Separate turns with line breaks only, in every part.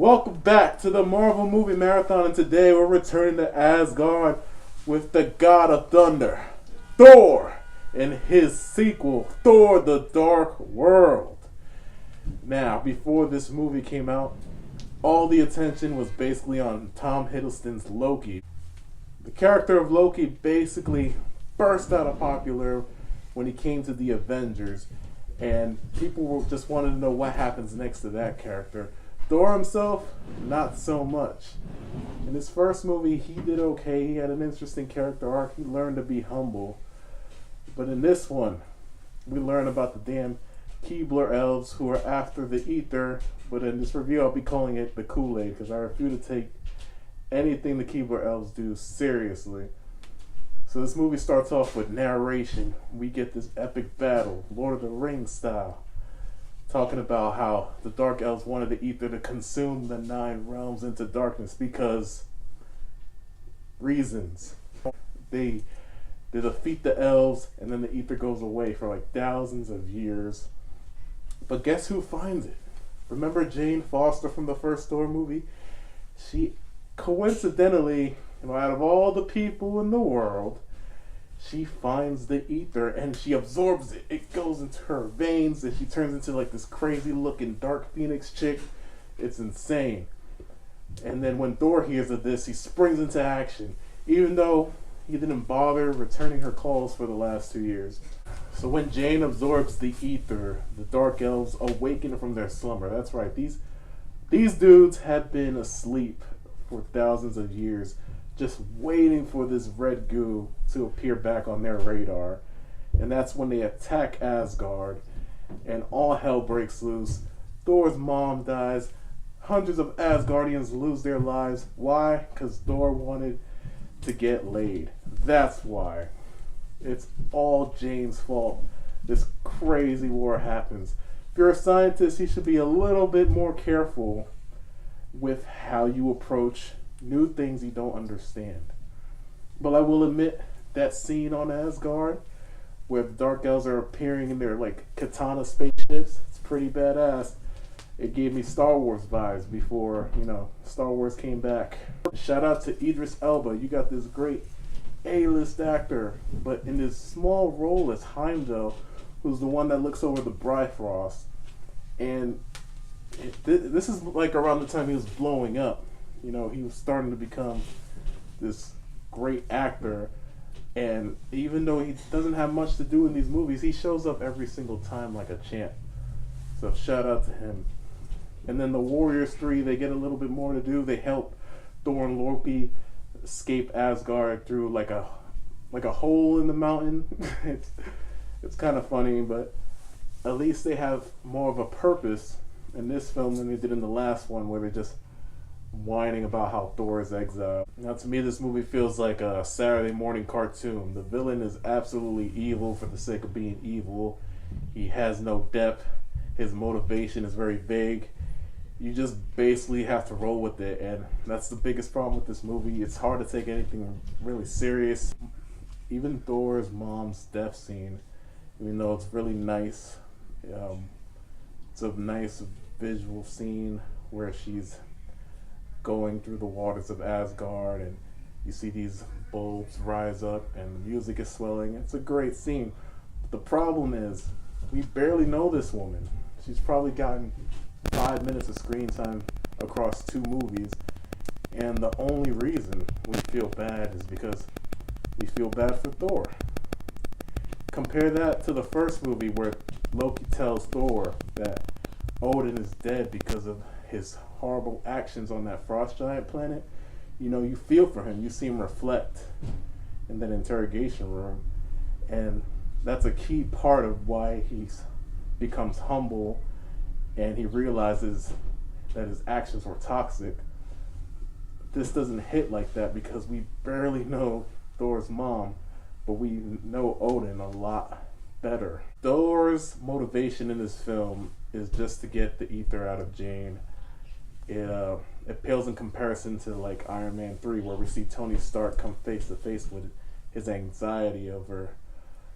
Welcome back to the Marvel Movie Marathon, and today we're returning to Asgard with the God of Thunder, Thor, and his sequel, Thor: The Dark World. Now, before this movie came out, all the attention was basically on Tom Hiddleston's Loki. The character of Loki basically burst out of popular when he came to the Avengers, and people just wanted to know what happens next to that character. Thor himself, not so much. In his first movie, he did okay. He had an interesting character arc. He learned to be humble. But in this one, we learn about the damn Keebler elves who are after the ether. But in this review, I'll be calling it the Kool-Aid because I refuse to take anything the Keebler elves do seriously. So this movie starts off with narration. We get this epic battle, Lord of the Rings style, talking about how the Dark Elves wanted the ether to consume the 9 realms into darkness because reasons. They defeat the elves and then the ether goes away for like thousands of years. But guess who finds it? Remember Jane Foster from the first Thor movie? She coincidentally, out of all the people in the world, she finds the ether and she absorbs it. It goes into her veins and she turns into like this crazy looking dark phoenix chick. It's insane. And then when Thor hears of this, he springs into action, even though he didn't bother returning her calls for the last 2 years. So when Jane absorbs the ether, the Dark Elves awaken from their slumber. That's right, these dudes have been asleep for thousands of years, just waiting for this red goo to appear back on their radar. And that's when they attack Asgard, and all hell breaks loose. Thor's mom dies. Hundreds of Asgardians lose their lives. Why? Because Thor wanted to get laid. That's why. It's all Jane's fault. This crazy war happens. If you're a scientist, you should be a little bit more careful with how you approach new things you don't understand. But I will admit, that scene on Asgard where the Dark Elves are appearing in their like katana spaceships, it's pretty badass. It gave me Star Wars vibes before, Star Wars came back. Shout out to Idris Elba. You got this great A-list actor, but in this small role as Heimdall, who's the one that looks over the Bifrost. And this is like around the time he was blowing up. He was starting to become this great actor, and even though he doesn't have much to do in these movies, he shows up every single time like a champ. So shout out to him. And then the Warriors 3, they get a little bit more to do. They help Thor and Loki escape Asgard through like a hole in the mountain. it's kind of funny, but at least they have more of a purpose in this film than they did in the last one, where they just whining about how Thor is exiled. Now, to me, this movie feels like a Saturday morning cartoon. The villain is absolutely evil for the sake of being evil. He has no depth. His motivation is very vague. You just basically have to roll with it, and that's the biggest problem with this movie. It's hard to take anything really serious. Even Thor's mom's death scene, even though it's really nice, it's a nice visual scene where she's going through the waters of Asgard and you see these bulbs rise up and the music is swelling. It's a great scene. But the problem is, we barely know this woman. She's probably gotten 5 minutes of screen time across 2 movies, and the only reason we feel bad is because we feel bad for Thor. Compare that to the first movie where Loki tells Thor that Odin is dead because of his horrible actions on that frost giant planet. You feel for him. You see him reflect in that interrogation room, and that's a key part of why he becomes humble and he realizes that his actions were toxic. This doesn't hit like that because we barely know Thor's mom, but we know Odin a lot better. Thor's motivation in this film is just to get the ether out of Jane. It pales in comparison to like Iron Man 3, where we see Tony Stark come face to face with his anxiety over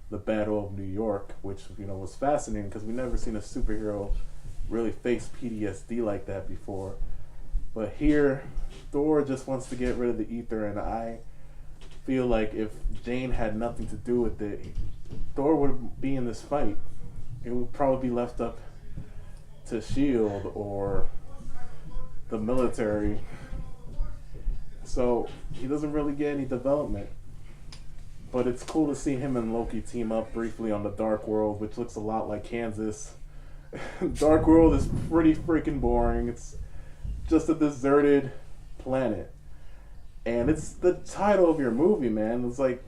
the Battle of New York, which was fascinating because we never seen a superhero really face PTSD like that before. But here, Thor just wants to get rid of the ether, and I feel like if Jane had nothing to do with it, Thor would be in this fight. It would probably be left up to Shield or the military. So he doesn't really get any development. But it's cool to see him and Loki team up briefly on the Dark World, which looks a lot like Kansas. Dark World is pretty freaking boring. It's just a deserted planet. And it's the title of your movie, man. It's like,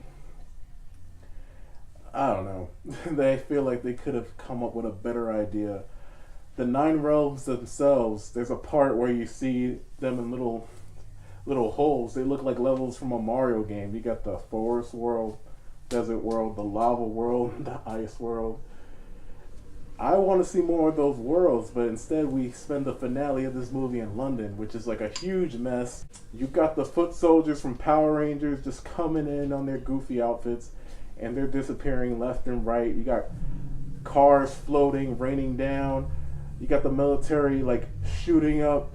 I don't know. They feel like they could have come up with a better idea. The Nine Realms themselves, there's a part where you see them in little holes. They look like levels from a Mario game. You got the forest world, desert world, the lava world, the ice world. I want to see more of those worlds, but instead we spend the finale of this movie in London, which is like a huge mess. You've got the foot soldiers from Power Rangers just coming in on their goofy outfits, and they're disappearing left and right. You got cars floating, raining down. You got the military like shooting up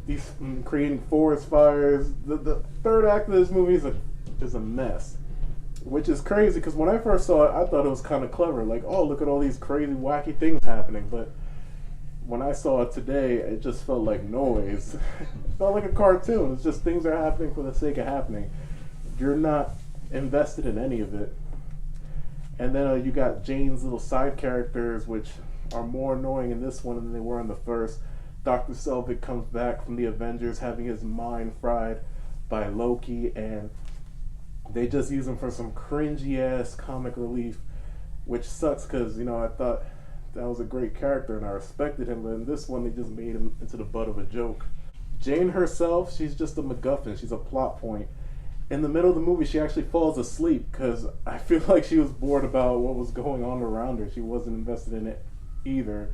these, creating forest fires. The third act of this movie is a mess, which is crazy because when I first saw it, I thought it was kind of clever. Like, oh, look at all these crazy, wacky things happening. But when I saw it today, it just felt like noise. It felt like a cartoon. It's just things are happening for the sake of happening. You're not invested in any of it. And then you got Jane's little side characters, which are more annoying in this one than they were in the first. Dr. Selvig comes back from the Avengers having his mind fried by Loki, and they just use him for some cringy ass comic relief, which sucks because, I thought that was a great character and I respected him, but in this one they just made him into the butt of a joke. Jane herself, she's just a MacGuffin. She's a plot point. In the middle of the movie, she actually falls asleep because I feel like she was bored about what was going on around her. She wasn't invested in it either.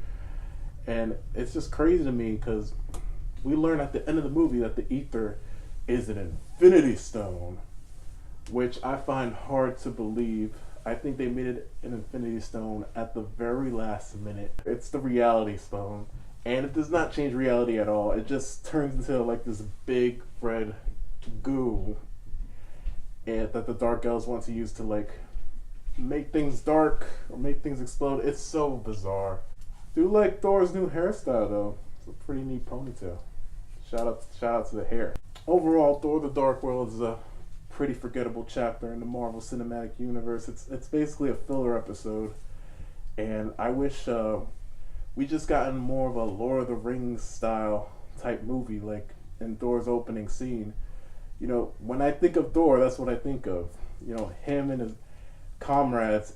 And it's just crazy to me because we learn at the end of the movie that the ether is an infinity stone, which I find hard to believe. I think they made it an infinity stone at the very last minute. It's the reality stone, and it does not change reality at all. It just turns into like this big red goo, and that the Dark Elves want to use to like make things dark or make things explode. It's so bizarre. Do like Thor's new hairstyle though. It's a pretty neat ponytail. Shout out to the hair. Overall, Thor: The Dark World is a pretty forgettable chapter in the Marvel Cinematic Universe. It's basically a filler episode, and I wish we just gotten more of a Lord of the Rings style type movie, like in Thor's opening scene. When I think of Thor, that's what I think of. Him and his comrades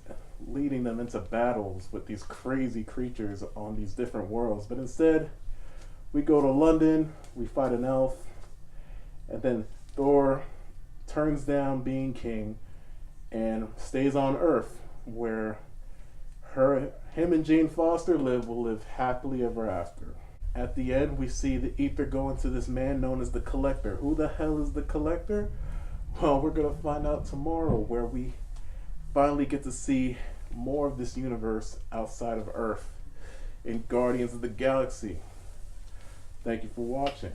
leading them into battles with these crazy creatures on these different worlds. But instead, we go to London, we fight an elf, and then Thor turns down being king and stays on Earth, where him and Jane Foster will live happily ever after. At the end, we see the ether go into this man known as the Collector. Who the hell is the Collector? Well, we're gonna find out tomorrow, where we finally get to see more of this universe outside of Earth in Guardians of the Galaxy. Thank you for watching.